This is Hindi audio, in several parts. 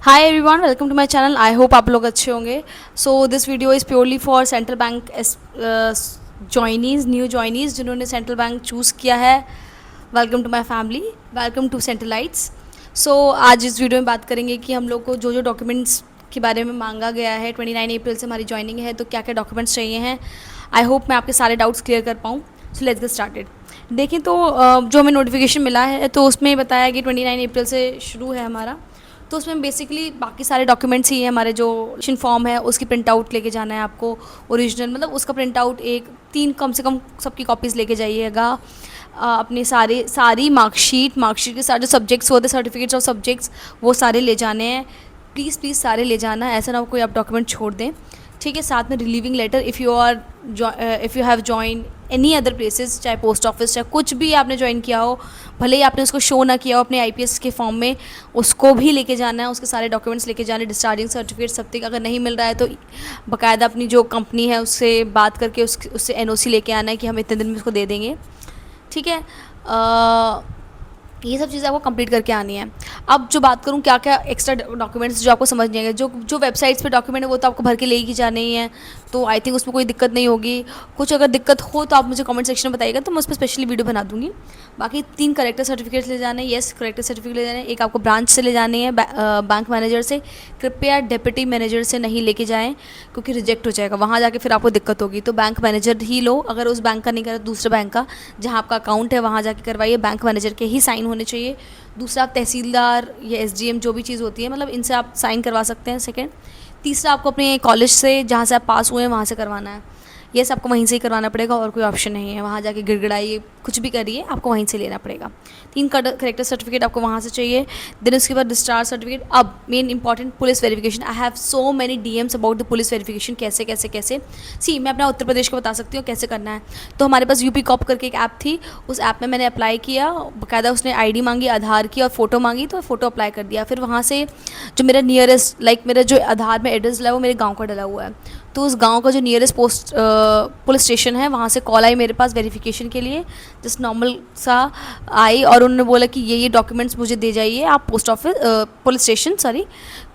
Hi everyone, welcome to my channel. I hope आप लोग अच्छे होंगे। So this video is purely for central bank joinees, new joinees जिन्होंने सेंट्रल बैंक चूज़ किया है। Welcome to my family, welcome to Centralites. सो आज इस वीडियो में बात करेंगे कि हम लोग को जो जो डॉक्यूमेंट्स के बारे में मांगा गया है। 29 अप्रैल से हमारी ज्वाइनिंग है, तो क्या क्या डॉक्यूमेंट्स चाहिए हैं। आई होप मैं आपके सारे डाउट्स क्लियर कर पाऊँ। So let's get started. देखें तो जो हमें नोटिफिकेशन मिला है तो उसमें बताया कि 29 अप्रैल से शुरू है हमारा। तो उसमें बेसिकली बाकी सारे डॉक्यूमेंट्स ही हैं। हमारे जो एप्लीकेशन फॉर्म है उसकी प्रिंट आउट लेके जाना है आपको, ओरिजिनल मतलब उसका प्रिंट आउट एक 3 कम से कम सबकी कॉपीज़ लेके जाइएगा। अपने सारी मार्कशीट के सारे जो सब्जेक्ट्स होते हैं, सर्टिफिकेट्स ऑफ सब्जेक्ट्स, वो सारे ले जाने हैं। प्लीज़ प्लीज़ सारे ले जाना है, ऐसा ना हो कोई आप डॉक्यूमेंट छोड़ दें। ठीक है, साथ में relieving letter if you have join any other places, चाहे पोस्ट ऑफिस, चाहे कुछ भी आपने ज्वाइन किया हो, भले ही आपने उसको शो ना किया हो अपने आईपीएस के फॉर्म में, उसको भी लेके जाना है। उसके सारे डॉक्यूमेंट्स लेके जाने, डिस्चार्जिंग सर्टिफिकेट सब तक। अगर नहीं मिल रहा है तो बाकायदा अपनी जो कंपनी है उससे बात करके उससे एनओसी लेके आना है कि हम इतने दिन में उसको दे देंगे। ठीक है, ये सब चीज़ें आपको कंप्लीट करके आनी है। अब जो बात करूँ क्या क्या एक्स्ट्रा डॉक्यूमेंट्स जो आपको समझ नहीं आएंगे, जो वेबसाइट्स पे डॉक्यूमेंट है वो तो आपको भर के ले ही जाने ही है, तो आई थिंक उसमें कोई दिक्कत नहीं होगी। कुछ अगर दिक्कत हो तो आप मुझे कमेंट सेक्शन में बताइएगा, तो मैं उस पर स्पेशली वीडियो बना दूँगी। बाकी 3 करेक्टर सर्टिफिकेट्स ले जाने हैं। येस, करेक्टर सर्टिफिकेट ले जाने हैं। एक आपको ब्रांच से ले जानी है, बैंक मैनेजर से। कृपया डिप्टी मैनेजर से नहीं लेके जाएँ, क्योंकि रिजेक्ट हो जाएगा, वहाँ जाके फिर आपको दिक्कत होगी। तो बैंक मैनेजर ही लो, अगर उस बैंक का नहीं करा दूसरे बैंक का जहाँ आपका अकाउंट है वहाँ जाके करवाइए। बैंक मैनेजर के ही साइन होने चाहिए। दूसरा, आप तहसीलदार या एसडीएम जो भी चीज़ होती है, मतलब इनसे आप साइन करवा सकते हैं। सेकंड, तीसरा आपको अपने कॉलेज से जहाँ से आप पास हुए हैं वहाँ से करवाना है। ये सब आपको वहीं से ही करवाना पड़ेगा, और कोई ऑप्शन नहीं है। वहाँ जाके गिड़गिड़ाइए, कुछ भी करिए, आपको वहीं से लेना पड़ेगा। 3 करेक्टर सर्टिफिकेट आपको वहाँ से चाहिए। देन उसके बाद डिस्चार्ज सर्टिफिकेट। अब main important, police verification. I have so many DMs about the police verification. कैसे कैसे कैसे सी मैं अपना उत्तर प्रदेश का बता सकती हूँ कैसे करना है। तो हमारे पास यूपी कॉप करके एक ऐप थी, उस ऐप में मैंने अप्लाई किया। बाकायदा उसने आईडी मांगी, आधार की और फ़ोटो मांगी, तो फ़ोटो अप्लाई कर दिया। फिर वहाँ से जो मेरा नियरेस्ट, मेरा जो आधार में एड्रेस डला है वो मेरे गाँव का डला हुआ है, तो उस गांव का जो नियरेस्ट पुलिस स्टेशन है वहाँ से कॉल आई मेरे पास वेरिफिकेशन के लिए। जस्ट नॉर्मल सा आई, और उन्होंने बोला कि ये डॉक्यूमेंट्स मुझे दे जाइए आप post office, police station, sorry.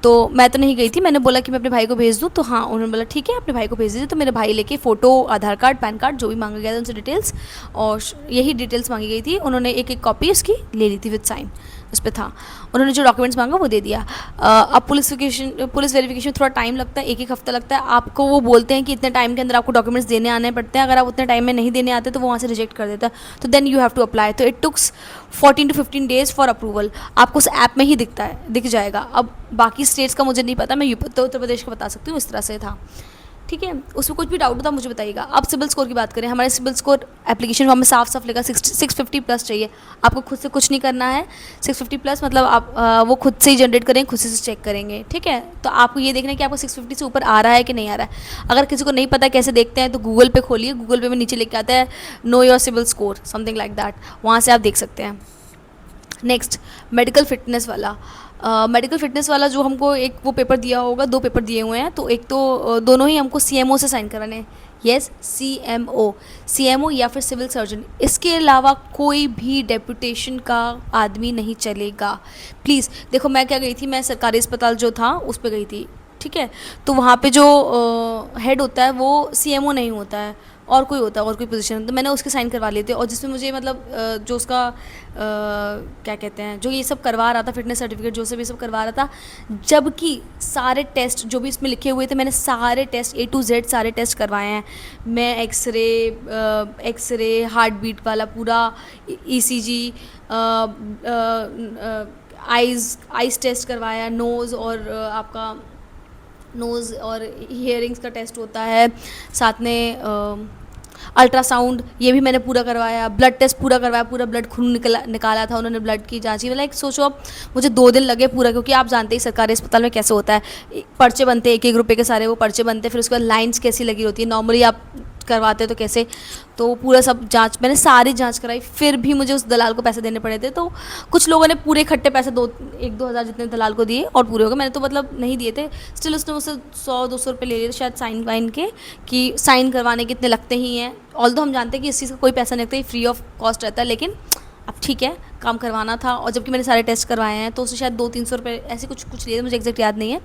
तो मैं तो नहीं गई थी, मैंने बोला कि मैं अपने भाई को भेज दूँ, तो हाँ, उन्होंने बोला ठीक है अपने भाई को भेज दीजिए। तो मेरे भाई लेके फ़ोटो, आधार कार्ड, पैन कार्ड, जो भी मांगा गया था उनसे डिटेल्स, और यही डिटेल्स मांगी गई थी। उन्होंने एक एक कॉपी उसकी ले ली थी विद साइन, उस पर था। उन्होंने जो डॉक्यूमेंट्स मांगा वो दे दिया। अब पुलिस वेरिफिकेशन थोड़ा टाइम लगता है, एक हफ्ता लगता है आपको। वो बोलते हैं कि इतने टाइम के अंदर आपको डॉक्यूमेंट्स देने आने पड़ते हैं। अगर आप उतने टाइम में नहीं देने आते तो वो वहाँ से रिजेक्ट कर देता है, तो then you have to apply. तो it took 14 to 15 days for approval. आपको उस ऐप में ही दिख जाएगा। अब बाकी स्टेट्स का मुझे नहीं पता, मैं उत्तर प्रदेश का बता सकती हूँ, इस तरह से था। ठीक है, उसमें कुछ भी डाउट होता मुझे बताइएगा। अब सिबिल स्कोर की बात करें, हमारे सिबिल स्कोर एप्लीकेशन फॉर्म में साफ साफ लिखा 650 प्लस चाहिए। आपको खुद से कुछ नहीं करना है। 650 प्लस मतलब आप वो खुद से ही जनरेट करेंगे, खुद से चेक करेंगे। ठीक है, तो आपको ये देखना है कि आपको 650 से ऊपर आ रहा है कि नहीं आ रहा है। अगर किसी को नहीं पता कैसे देखते हैं तो गूगल पे खोलिए, गूगल पे में नीचे लिख के आता है know your CIBIL score, something like that, वहाँ से आप देख सकते हैं। नेक्स्ट, मेडिकल फिटनेस वाला। मेडिकल फिटनेस वाला जो हमको एक वो पेपर दिया होगा, 2 पेपर दिए हुए हैं, तो एक तो दोनों ही हमको सीएमओ से साइन कराने हैं। यस, सीएमओ या फिर सिविल सर्जन, इसके अलावा कोई भी डेपुटेशन का आदमी नहीं चलेगा। प्लीज़ देखो, मैं क्या गई थी, मैं सरकारी अस्पताल जो था उस पर गई थी। ठीक है, तो वहाँ पे जो हेड होता है वो सीएमओ नहीं होता है, और कोई होता है, और कोई पोजीशन, तो मैंने उसके साइन करवा लिए थे। और जिसमें मुझे मतलब जो उसका क्या कहते हैं, जो ये सब करवा रहा था, फिटनेस सर्टिफिकेट जो सब ये सब करवा रहा था, जबकि सारे टेस्ट जो भी इसमें लिखे हुए थे, मैंने सारे टेस्ट A to Z सारे टेस्ट करवाए हैं। मैं एक्सरे, हार्ट बीट वाला पूरा, ECG, आइज़ टेस्ट करवाया, नोज़ और हियरिंग्स का टेस्ट होता है, साथ में अल्ट्रासाउंड ये भी मैंने पूरा करवाया, ब्लड टेस्ट पूरा करवाया, पूरा ब्लड खून निकाला था उन्होंने, ब्लड की जांच की। सोचो अब मुझे 2 दिन लगे पूरा, क्योंकि आप जानते ही सरकारी अस्पताल में कैसे होता है, पर्चे बनते हैं, एक रुपये के सारे वो पर्चे बनते हैं, फिर उसके बाद लाइन्स कैसी लगी होती है, नॉर्मली आप करवाते तो कैसे, तो पूरा सब जांच, मैंने सारी जांच कराई, फिर भी मुझे उस दलाल को पैसे देने पड़े थे। तो कुछ लोगों ने पूरे इकट्ठे पैसे 1-2 हज़ार जितने दलाल को दिए और पूरे हो गए। मैंने तो मतलब नहीं दिए थे, स्टिल उसने मुझसे 100-200 रुपये ले लिए थे शायद साइन वाइन के, कि साइन करवाने कितने लगते ही हैं। ऑल्दो हम जानते हैं कि इस चीज़ का कोई पैसा नहीं लगता, फ्री ऑफ कॉस्ट रहता है, लेकिन अब ठीक है, काम करवाना था, और जबकि मैंने सारे टेस्ट करवाए हैं, तो उसने शायद 200-300 रुपये ऐसे कुछ कुछ लिए थे, मुझे एग्जैक्ट याद नहीं है।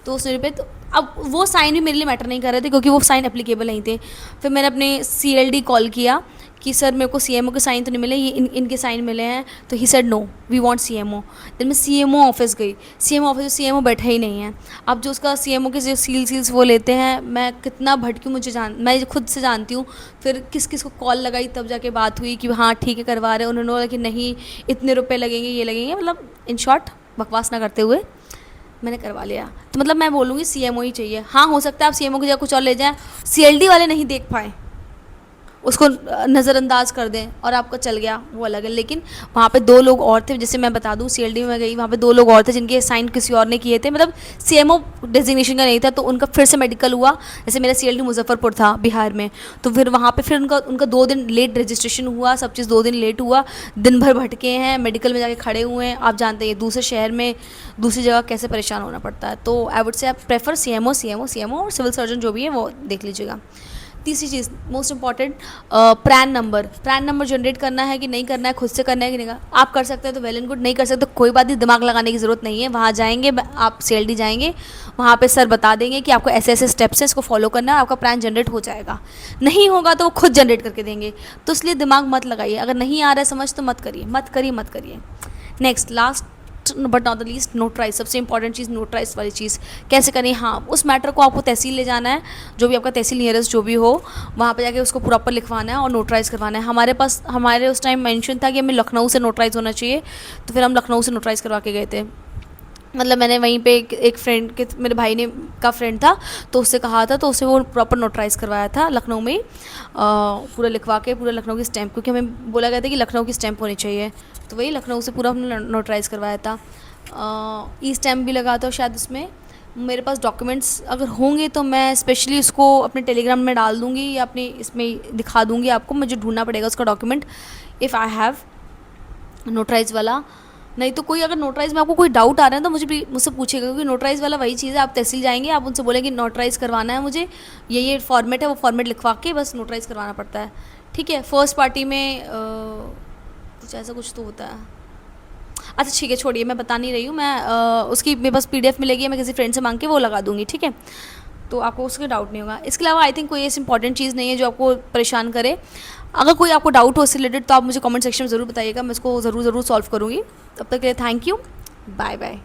तो उसने रुपये, तो अब वो साइन भी मेरे लिए मैटर नहीं कर रहे थे क्योंकि वो साइन एप्लीकेबल नहीं थे। फिर मैंने अपने CLD कॉल किया कि सर मेरे को CMO के साइन तो नहीं मिले, ये इनके साइन मिले हैं। तो he said no, we want CMO। Then मैं CMO ऑफिस गई, CMO ऑफिस में CMO बैठा ही नहीं है। अब जो उसका CMO के जो सील्स वो लेते हैं, मैं कितना भटकी हूँ, मैं खुद से जानती हूँ। फिर किस किस को कॉल लगाई, तब जाके बात हुई कि हाँ ठीक है करवा रहे हैं। उन्होंने बोला कि नहीं इतने रुपए लगेंगे, ये लगेंगे, मतलब इन शॉर्ट बकवास ना करते हुए मैंने करवा लिया। तो मतलब मैं बोलूँगी CMO ही चाहिए। हाँ हो सकता है आप CMO की जगह कुछ और ले जाएं, CLD वाले नहीं देख पाए, उसको नज़रअंदाज कर दें और आपका चल गया, वो अलग है। लेकिन वहाँ पे 2 लोग और थे, जैसे मैं बता दूँ CLD में गई, वहाँ पे 2 लोग और थे जिनके साइन किसी और ने किए थे, मतलब CMO डेजिग्नेशन का नहीं था, तो उनका फिर से मेडिकल हुआ। जैसे मेरा CLD मुजफ्फरपुर था बिहार में, तो फिर वहाँ पे फिर उनका 2 दिन लेट रजिस्ट्रेशन हुआ, सब चीज़ 2 दिन लेट हुआ, दिन भर भटके हैं, मेडिकल में जाके खड़े हुए हैं। आप जानते हैं दूसरे शहर में दूसरी जगह कैसे परेशान होना पड़ता है। तो आई वुड से आप प्रेफर CMO और सिविल सर्जन जो भी है वो देख लीजिएगा। तीसरी चीज़ most important, PRAN number generate करना है कि नहीं करना है, खुद से करना है कि नहीं करना। आप कर सकते हैं तो वेल एंड गुड, नहीं कर सकते तो कोई बात नहीं, दिमाग लगाने की ज़रूरत नहीं है। वहाँ जाएंगे आप CLD जाएंगे, वहाँ पे सर बता देंगे कि आपको ऐसे ऐसे स्टेप्स है, इसको फॉलो करना है, आपका प्रैन जनरेट हो जाएगा। नहीं होगा तो वो खुद जनरेट करके देंगे। तो इसलिए दिमाग मत लगाइए, अगर नहीं आ रहा है समझ तो मत करिए। Next last but not the least, notarize. सबसे इंपॉर्टेंट चीज़ नोटराइज वाली चीज़ कैसे करें। हाँ उस मैटर को आपको तहसील ले जाना है, जो भी आपका तहसील नियरेस्ट जो भी हो, वहाँ पे जाके उसको प्रॉपर लिखवाना है और नोटराइज करवाना है। हमारे उस टाइम मेंशन था कि हमें लखनऊ से नोटराइज होना चाहिए, तो फिर हम लखनऊ से नोटराइज करवा के गए थे। मतलब मैंने वहीं पे एक फ्रेंड के, मेरे भाई ने का फ्रेंड था, तो उससे कहा था, तो उससे वो प्रॉपर नोटराइज़ करवाया था लखनऊ में, पूरा लिखवा के, पूरा लखनऊ की स्टैंप, क्योंकि हमें बोला गया था कि लखनऊ की स्टैंप होनी चाहिए। तो वही लखनऊ से पूरा हमने नोटराइज़ करवाया था। ई स्टैम्प भी लगा था शायद उसमें। मेरे पास डॉक्यूमेंट्स अगर होंगे तो मैं स्पेशली उसको अपने टेलीग्राम में डाल दूँगी या अपने इसमें दिखा दूँगी आपको। मुझे ढूंढना पड़ेगा उसका डॉक्यूमेंट, इफ़ आई हैव नोटराइज़ वाला। नहीं तो कोई अगर नोटराइज़ में आपको कोई डाउट आ रहा है तो मुझसे पूछेगा, क्योंकि नोटराइज़ वाला वही चीज़ है। आप तहसील जाएंगे, आप उनसे बोलेंगे नोटराइज़ करवाना है मुझे, ये फॉर्मेट है, वो फॉर्मेट लिखवा के बस नोटराइज़ करवाना पड़ता है। ठीक है। फर्स्ट पार्टी में कुछ ऐसा कुछ तो होता है। अच्छा ठीक है, छोड़िए, मैं बता नहीं रही हूँ। मैं उसकी मेरे पास PDF मिलेगी, मैं किसी फ्रेंड से मांग के वो लगा दूँगी। ठीक है, तो आपको उसका डाउट नहीं होगा। इसके अलावा आई थिंक कोई ऐसी इंपॉर्टेंट चीज़ नहीं है जो आपको परेशान करे। अगर कोई आपको डाउट हो इससे रिलेटेड तो आप मुझे कमेंट सेक्शन में ज़रूर बताइएगा, मैं इसको ज़रूर सॉल्व करूँगी। तब तक के लिए थैंक यू, बाय बाय।